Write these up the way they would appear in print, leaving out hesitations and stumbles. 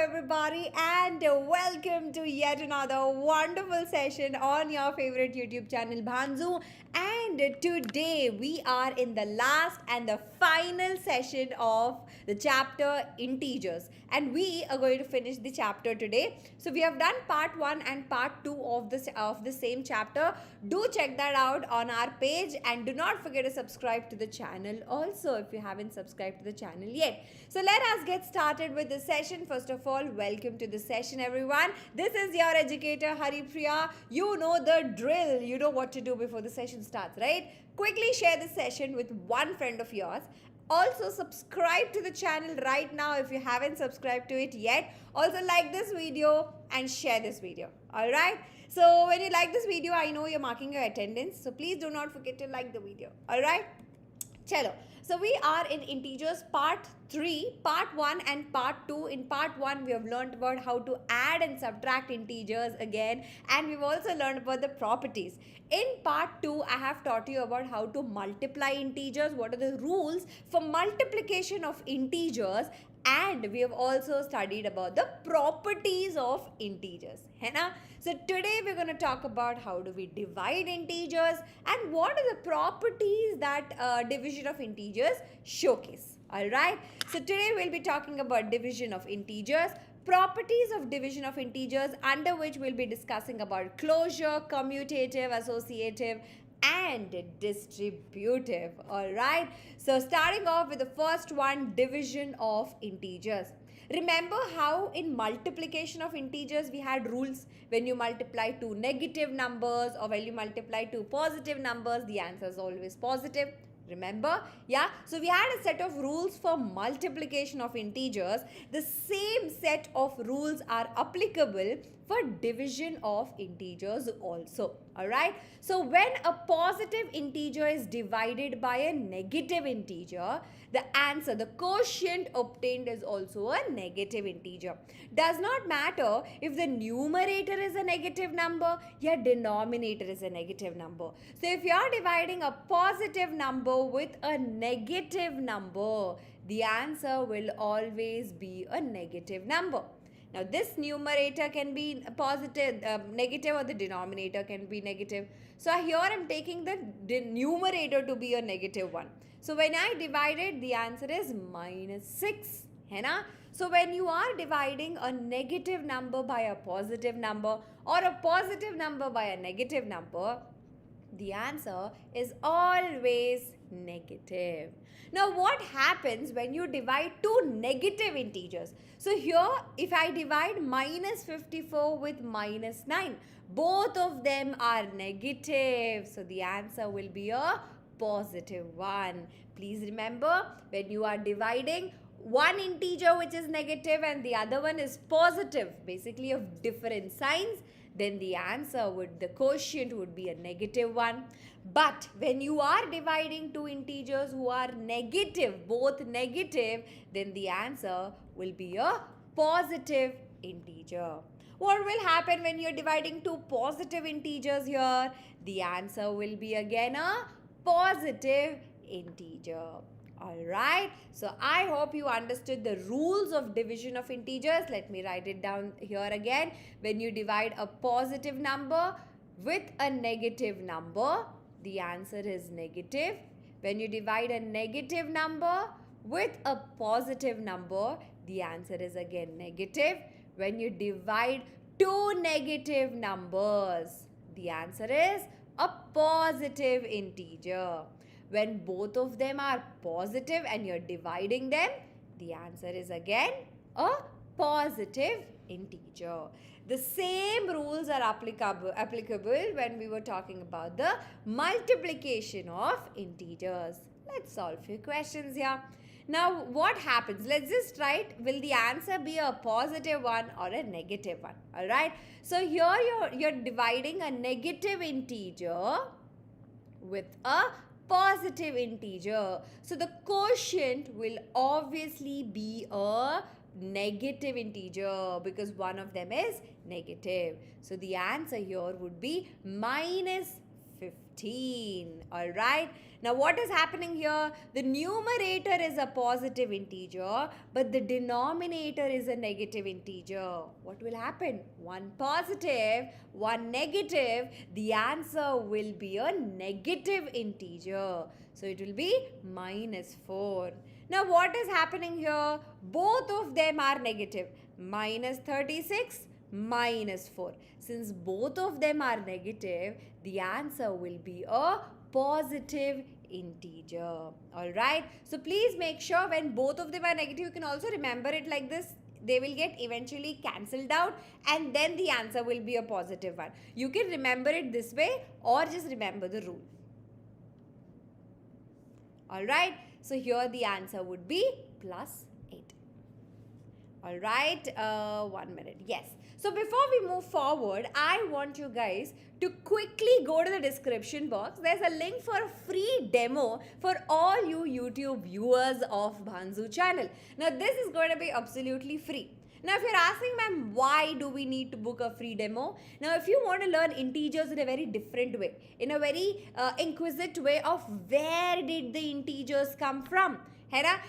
everybody, and welcome to yet another wonderful session on your favorite YouTube channel, Bhanzu. And today we are in the last and the final session of the chapter Integers, and we are going to finish the chapter today. So we have done part 1 and part 2 of the same chapter. Do check that out on our page, and do not forget to subscribe to the channel also if you haven't subscribed to the channel yet. So let us get started with the session. First of all, welcome to the session, everyone. This is your educator Haripriya. You know the drill. You know what to do before the session starts, right? Quickly share the session with one friend of yours. Also, subscribe to the channel right now if you haven't subscribed to it yet. Also, like this video and share this video. Alright? So, when you like this video, I know you're marking your attendance. So, please do not forget to like the video. Alright? Chalo. So we are in integers part 3, part 1 and part 2. In part 1, we have learned about how to add and subtract integers again, and we've also learned about the properties. In part 2, I have taught you about how to multiply integers, what are the rules for multiplication of integers, and we have also studied about the properties of integers. Hai na? So today we're going to talk about how do we divide integers and what are the properties that division of integers showcase. Alright. So today we'll be talking about division of integers, properties of division of integers, under which we'll be discussing about closure, commutative, associative, and distributive. Alright. So starting off with the first one, division of integers. Remember how in multiplication of integers we had rules. When you multiply two negative numbers or when you multiply two positive numbers, the answer is always positive. Remember? Yeah. So we had a set of rules for multiplication of integers. The same set of rules are applicable for division of integers also. Alright. So when a positive integer is divided by a negative integer, the answer, the quotient obtained is also a negative integer. Does not matter if the numerator is a negative number, your denominator is a negative number. So if you are dividing a positive number with a negative number, the answer will always be a negative number. Now this numerator can be positive, negative, or the denominator can be negative. So here I am taking the numerator to be a negative one. So when I divide it, the answer is minus 6. Hai na? So when you are dividing a negative number by a positive number or a positive number by a negative number, the answer is always negative. Now what happens when you divide two negative integers? So here if I divide minus 54 with minus 9, both of them are negative. So the answer will be a positive one. Please remember, when you are dividing one integer which is negative and the other one is positive, basically of different signs, then the answer would, the quotient would be a negative one. But when you are dividing two integers who are negative, both negative, then the answer will be a positive integer. What will happen when you're dividing two positive integers here? The answer will be again a positive integer. Alright, so I hope you understood the rules of division of integers. Let me write it down here again. When you divide a positive number with a negative number, the answer is negative. When you divide a negative number with a positive number, the answer is again negative. When you divide two negative numbers, the answer is a positive integer. When both of them are positive and you're dividing them, the answer is again a positive integer. The same rules are applicable when we were talking about the multiplication of integers. Let's solve a few questions here. Now, what happens? Let's just write, will the answer be a positive one or a negative one? Alright. So, here you're dividing a negative integer with a positive integer. So the quotient will obviously be a negative integer because one of them is negative. So the answer here would be minus 15. All right. Now what is happening here? The numerator is a positive integer, but the denominator is a negative integer. What will happen? One positive, one negative. The answer will be a negative integer. So it will be -4. Now what is happening here? Both of them are negative. -36, -4. Since both of them are negative, the answer will be a positive integer. Alright. So please make sure when both of them are negative, you can also remember it like this. They will get eventually cancelled out and then the answer will be a positive one. You can remember it this way or just remember the rule. Alright. So here the answer would be +8. Alright. 1 minute. Yes. So before we move forward, I want you guys to quickly go to the description box. There's a link for a free demo for all you YouTube viewers of Bhanzu channel. Now this is going to be absolutely free. Now if you're asking, ma'am, why do we need to book a free demo? Now if you want to learn integers in a very different way, in a very inquisitive way of where did the integers come from,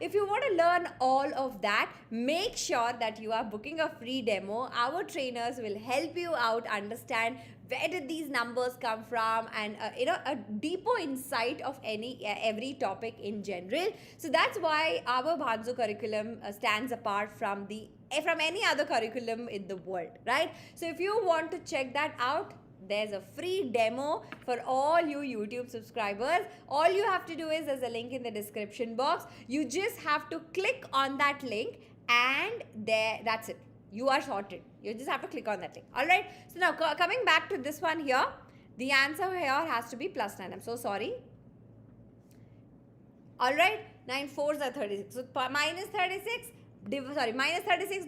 if you want to learn all of that, make sure that you are booking a free demo. Our trainers will help you out understand where did these numbers come from and a deeper insight of every topic in general. So that's why our Bhanzu curriculum stands apart from any other curriculum in the world, right? So if you want to check that out, there's a free demo for all you YouTube subscribers. All you have to do is, there's a link in the description box. You just have to click on that link and that's it. You are sorted. You just have to click on that link. Alright. So now coming back to this one here, the answer here has to be +9. I'm so sorry. Alright. 9 4s are 36. So -36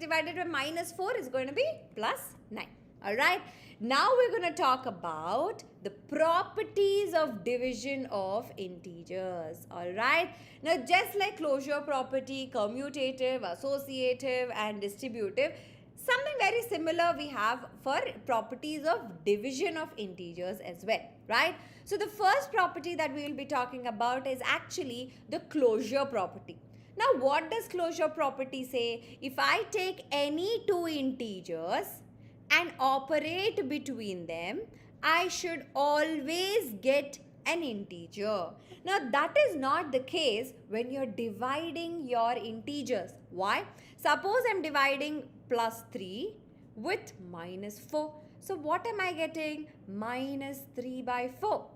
divided by -4 is going to be +9. Alright. Now we're going to talk about the properties of division of integers. Alright. Now just like closure property, commutative, associative and distributive, something very similar we have for properties of division of integers as well. Right. So the first property that we will be talking about is actually the closure property. Now what does closure property say? If I take any two integers and operate between them, I should always get an integer. Now that is not the case when you're dividing your integers. Why? Suppose I'm dividing +3 with -4. So what am I getting? -3/4.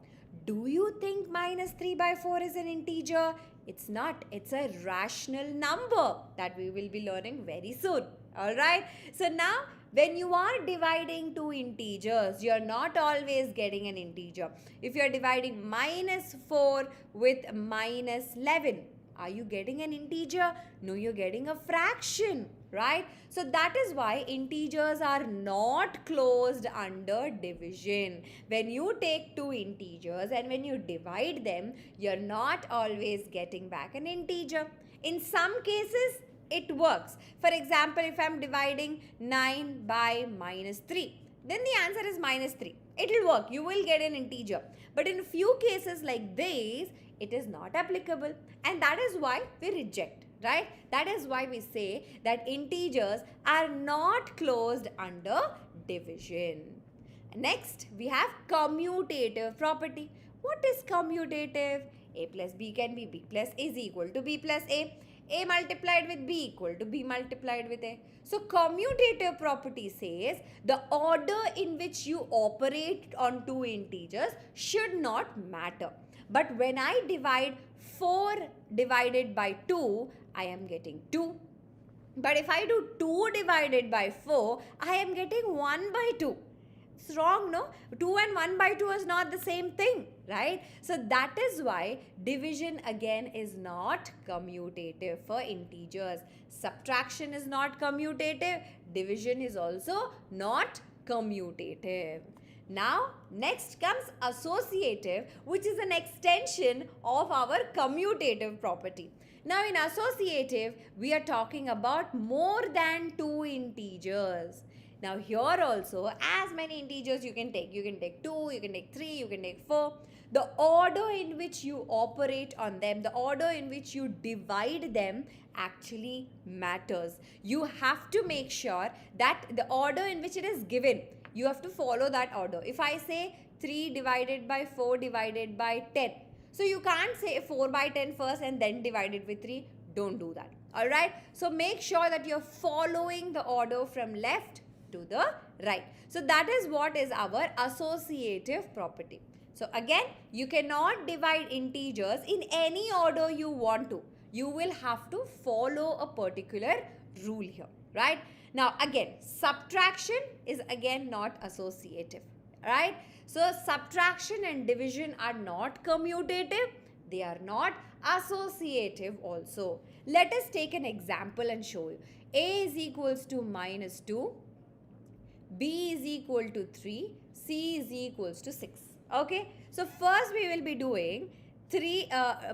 Do you think -3/4 is an integer? It's not. It's a rational number that we will be learning very soon. Alright. So now when you are dividing two integers, you're not always getting an integer. If you're dividing -4 with -11, are you getting an integer? No, you're getting a fraction, right? So that is why integers are not closed under division. When you take two integers and when you divide them, you're not always getting back an integer. In some cases, it works. For example, if I'm dividing 9 by -3, then the answer is -3. It will work. You will get an integer. But in a few cases like this, it is not applicable. And that is why we reject, right? That is why we say that integers are not closed under division. Next, we have commutative property. What is commutative? A plus B can be B plus A is equal to B plus A. A multiplied with B equal to B multiplied with A. So commutative property says the order in which you operate on two integers should not matter. But when I divide 4 divided by 2, I am getting 2. But if I do 2 divided by 4, I am getting 1 by 2. It's wrong, no? 2 and 1 by 2 is not the same thing, right? So that is why division again is not commutative for integers. Subtraction is not commutative. Division is also not commutative. Now, next comes associative, which is an extension of our commutative property. Now, in associative, we are talking about more than two integers. Now here also, as many integers you can take. You can take 2, you can take 3, you can take 4. The order in which you operate on them, the order in which you divide them actually matters. You have to make sure that the order in which it is given, you have to follow that order. If I say 3 divided by 4 divided by 10, so you can't say 4 by 10 first and then divide it with 3. Don't do that. Alright. So make sure that you're following the order from left to the right. So that is what is our associative property. So again, you cannot divide integers in any order you want to. You will have to follow a particular rule here. Right. Now again, subtraction is again not associative. Right. So subtraction and division are not commutative. They are not associative also. Let us take an example and show you. A is equals to minus 2. B is equal to 3. C is equals to 6. Okay. So first we will be doing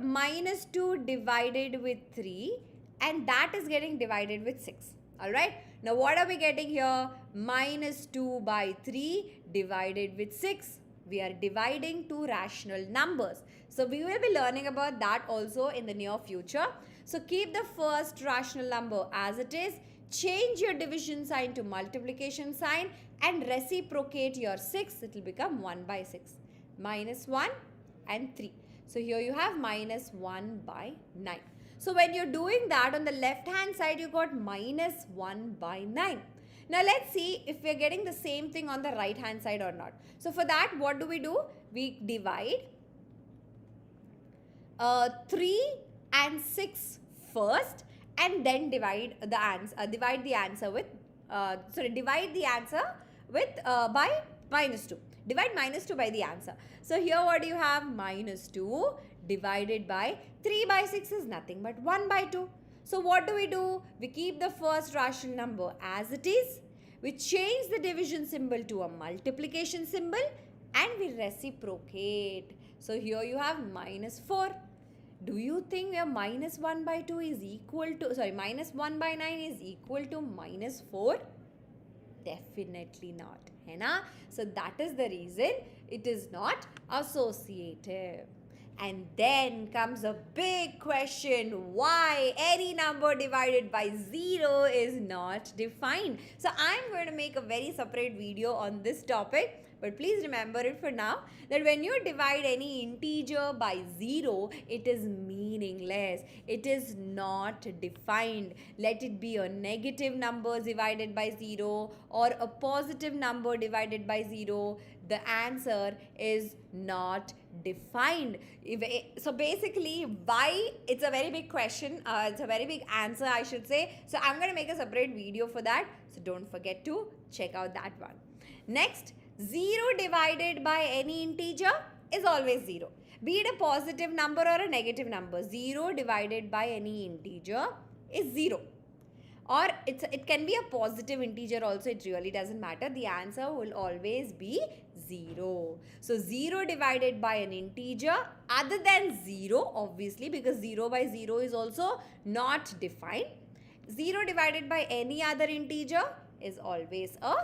minus 2 divided with 3, and that is getting divided with 6. Alright. Now what are we getting here? Minus 2 by 3 divided with 6. We are dividing two rational numbers. So we will be learning about that also in the near future. So keep the first rational number as it is. Change your division sign to multiplication sign and reciprocate your 6. It will become 1 by 6. Minus 1 and 3. So here you have minus 1 by 9. So when you're doing that, on the left hand side you got minus 1 by 9. Now let's see if we're getting the same thing on the right hand side or not. So for that, what do? We divide 3 and 6 first, and then divide the answer by minus 2. Divide minus 2 by the answer. So here what do you have? Minus 2 divided by 3 by 6 is nothing but 1 by 2. So what do? We keep the first rational number as it is. We change the division symbol to a multiplication symbol and we reciprocate. So here you have minus 4. Do you think your minus 1 by 2 is equal to, minus 1 by 9 is equal to minus 4? Definitely not. Hai na? So that is the reason it is not associative. And then comes a big question, why any number divided by 0 is not defined. So I'm going to make a very separate video on this topic. But please remember it for now, that when you divide any integer by 0, it is meaningless. It is not defined. Let it be a negative number divided by 0 or a positive number divided by 0. The answer is not defined. So basically, why? It's a very big question. It's a very big answer, I should say. So I'm going to make a separate video for that. So don't forget to check out that one. Next, 0 divided by any integer is always 0. Be it a positive number or a negative number. 0 divided by any integer is 0. Or it can be a positive integer also. It really doesn't matter. The answer will always be 0. So 0 divided by an integer other than 0, obviously, because 0 by 0 is also not defined. 0 divided by any other integer is always a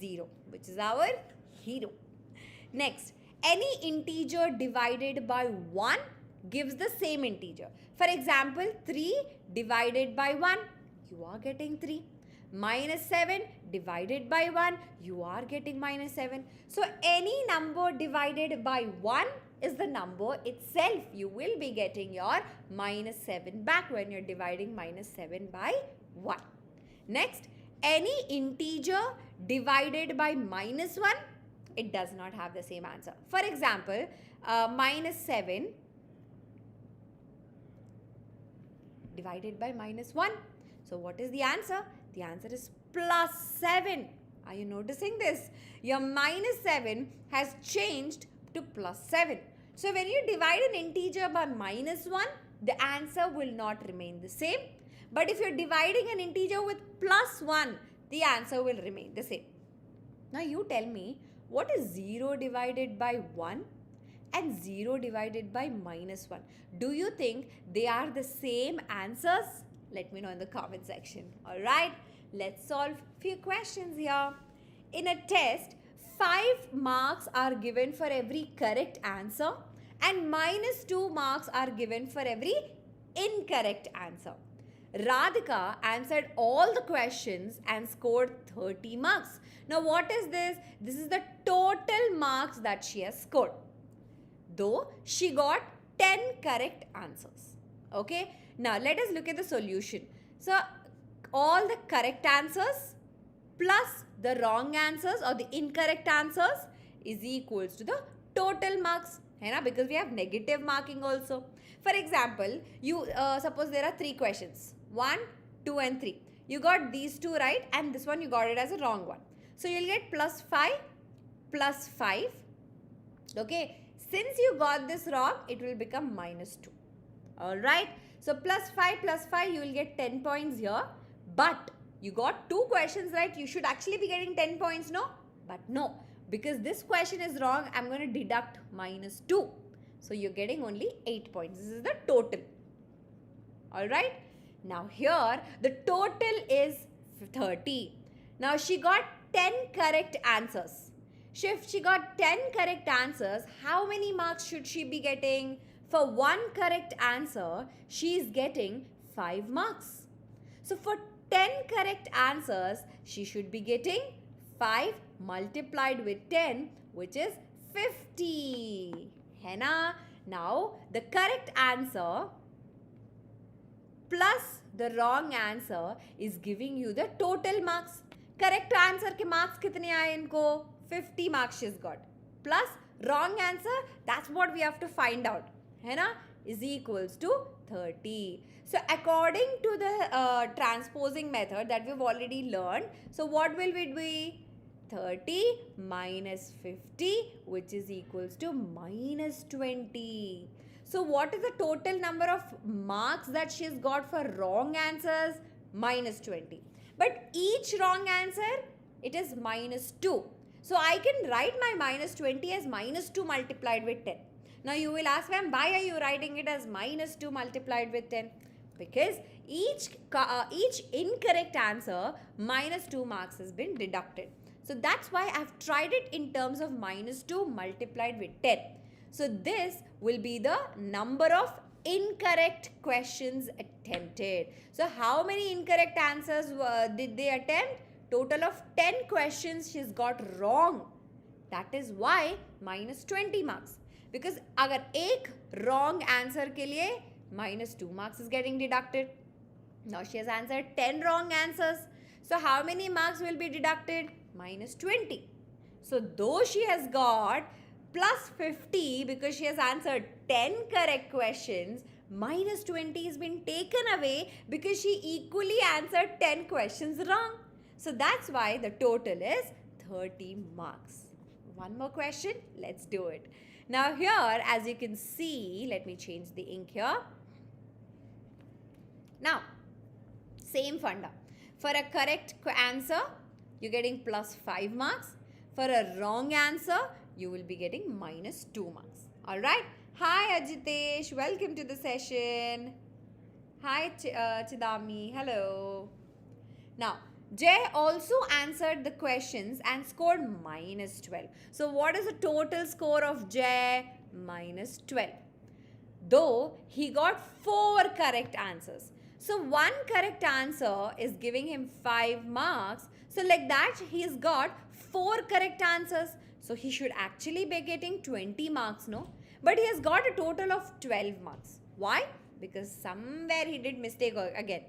0, which is our hero. Next, any integer divided by 1 gives the same integer. For example, 3 divided by 1, you are getting 3. Minus 7 divided by 1, you are getting minus 7. So any number divided by 1 is the number itself. You will be getting your minus 7 back when you're dividing minus 7 by 1. Next, any integer divided by minus 1, it does not have the same answer. For example, minus 7 divided by minus 1. So what is the answer? The answer is plus 7. Are you noticing this? Your minus 7 has changed to plus 7. So when you divide an integer by minus 1, the answer will not remain the same. But if you're dividing an integer with plus 1, the answer will remain the same. Now you tell me, what is 0 divided by 1 and 0 divided by minus 1? Do you think they are the same answers? Let me know in the comment section. Alright. Let's solve few questions here. In a test, 5 marks are given for every correct answer and -2 marks are given for every incorrect answer. Radhika answered all the questions and scored 30 marks. Now what is this? This is the total marks that she has scored. Though she got 10 correct answers. Okay. Now let us look at the solution. So all the correct answers plus the wrong answers or the incorrect answers is equals to the total marks. Because we have negative marking also. For example, you suppose there are 3 questions. 1, 2 and 3. You got these 2 right and this one you got it as a wrong one. So you'll get +5 plus 5. Okay. Since you got this wrong, it will become -2. Alright. So +5 you will get 10 points here. But you got 2 questions right. You should actually be getting 10 points, no? But no. Because this question is wrong, I'm going to deduct -2. So you're getting only 8 points. This is the total. Alright. Now here, the total is 30. Now she got 10 correct answers. So if she got 10 correct answers, how many marks should she be getting? For 1 correct answer, she is getting 5 marks. So for 10 correct answers, she should be getting 5 multiplied with 10, which is 50. Henna. Now, the correct answer plus the wrong answer is giving you the total marks. Correct answer ke marks kitne aaye inko? 50 marks she's got. Plus wrong answer, that's what we have to find out. Henna, is equals to 30. So according to the transposing method that we've already learned, so what will it be? 30 minus 50, which is equals to -20. So what is the total number of marks that she's got for wrong answers? -20. But each wrong answer, it is -2. So I can write my -20 as -2 multiplied with 10. Now you will ask, ma'am, why are you writing it as -2 multiplied with 10? Because each incorrect answer, -2 marks has been deducted. So that's why I've tried it in terms of -2 multiplied with 10. So this will be the number of incorrect questions attempted. So how many incorrect answers did they attempt? Total of 10 questions she's got wrong. That is why -20 marks. Because agar ek wrong answer ke liye -2 marks is getting deducted. Now she has answered 10 wrong answers. So how many marks will be deducted? -20. So though she has got +50 because she has answered 10 correct questions, -20 has been taken away because she equally answered 10 questions wrong. So that's why the total is 30 marks. One more question. Let's do it. Now here, as you can see, let me change the ink here. Now, same funda. For a correct answer, you're getting +5 marks. For a wrong answer, you will be getting -2 marks. Alright? Hi Ajitesh, welcome to the session. Hi Chidami, hello. Now, Jay also answered the questions and scored -12. So what is the total score of Jay? -12. Though he got 4 correct answers. So one correct answer is giving him 5 marks. So like that, he's got 4 correct answers. So he should actually be getting 20 marks, no? But he has got a total of 12 marks. Why? Because somewhere he did mistake again.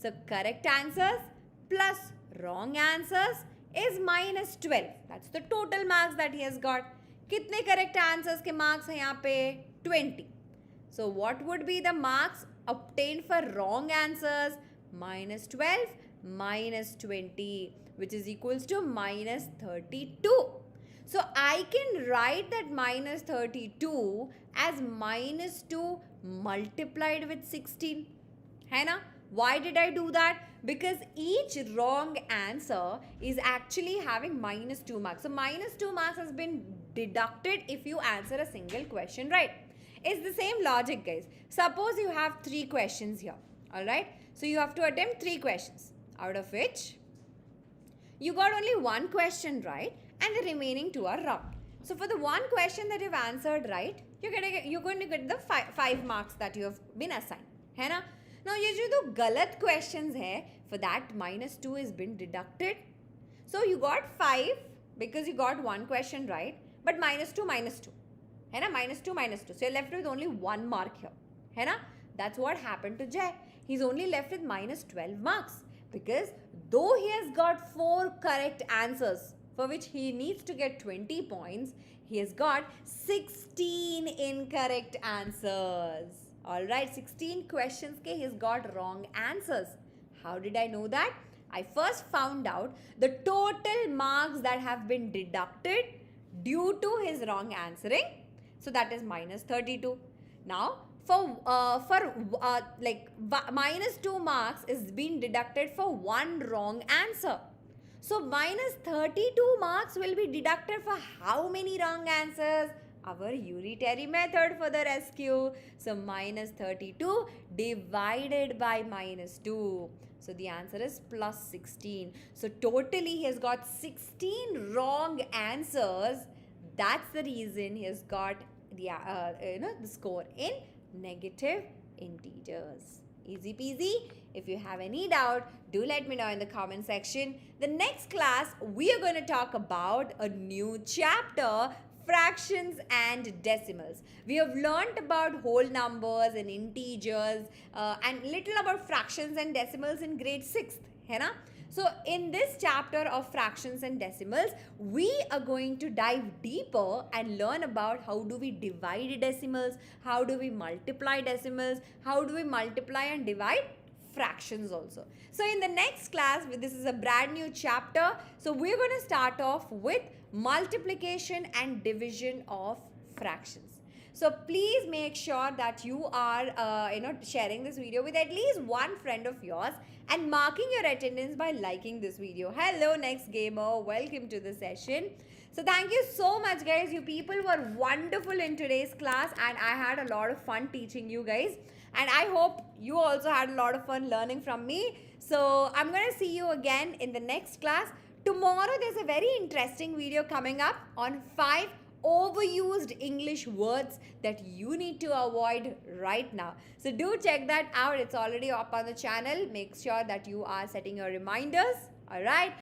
So correct answers plus wrong answers is -12. That's the total marks that he has got. Kitne correct answers ke marks hai yahan pe? 20. So what would be the marks obtained for wrong answers? -12 -20, which is equals to -32. So I can write that -32 as -2 multiplied with 16. Hai na? Why did I do that? Because each wrong answer is actually having -2 marks. So -2 marks has been deducted if you answer a single question right. It's the same logic, guys. Suppose you have 3 questions here. Alright? So you have to attempt 3 questions. Out of which You got only one question right and the remaining two are wrong. So for the one question that you've answered right, you're going to get the 5 marks that you have been assigned. है ना? Now ये जो 2 गलत questions है, for that -2 is been deducted. So you got 5 because you got one question right, but -2 -2. है ना? -2 So you're left with only 1 mark here. है ना? That's what happened to Jay. He's only left with -12 marks because though he has got 4 correct answers for which he needs to get 20 points, he has got 16 incorrect answers. Alright, 16 questions ke he's got wrong answers. How did I know that? I first found out the total marks that have been deducted due to his wrong answering. So that is -32. Now, -2 marks is being deducted for 1 wrong answer. So -32 marks will be deducted for how many wrong answers? Our Uri-Terry method for the rescue. So -32 divided by -2. So the answer is +16. So totally he has got 16 wrong answers. That's the reason he has got the score in negative integers. Easy peasy. If you have any doubt, do let me know in the comment section. The next class, we are going to talk about a new chapter, fractions and decimals. We have learnt about whole numbers and integers and little about fractions and decimals in grade 6th. है ना? So in this chapter of fractions and decimals, we are going to dive deeper and learn about how do we divide decimals, how do we multiply decimals, how do we multiply and divide fractions also. So in the next class, this is a brand new chapter. So we're going to start off with multiplication and division of fractions. So please make sure that you are sharing this video with at least one friend of yours and marking your attendance by liking this video. Hello next gamer, welcome to the session. So thank you so much guys. You people were wonderful in today's class and I had a lot of fun teaching you guys. And I hope you also had a lot of fun learning from me. So I'm going to see you again in the next class. Tomorrow there's a very interesting video coming up on 5 overused English words that you need to avoid right now. So do check that out. It's already up on the channel. Make sure that you are setting your reminders. Alright.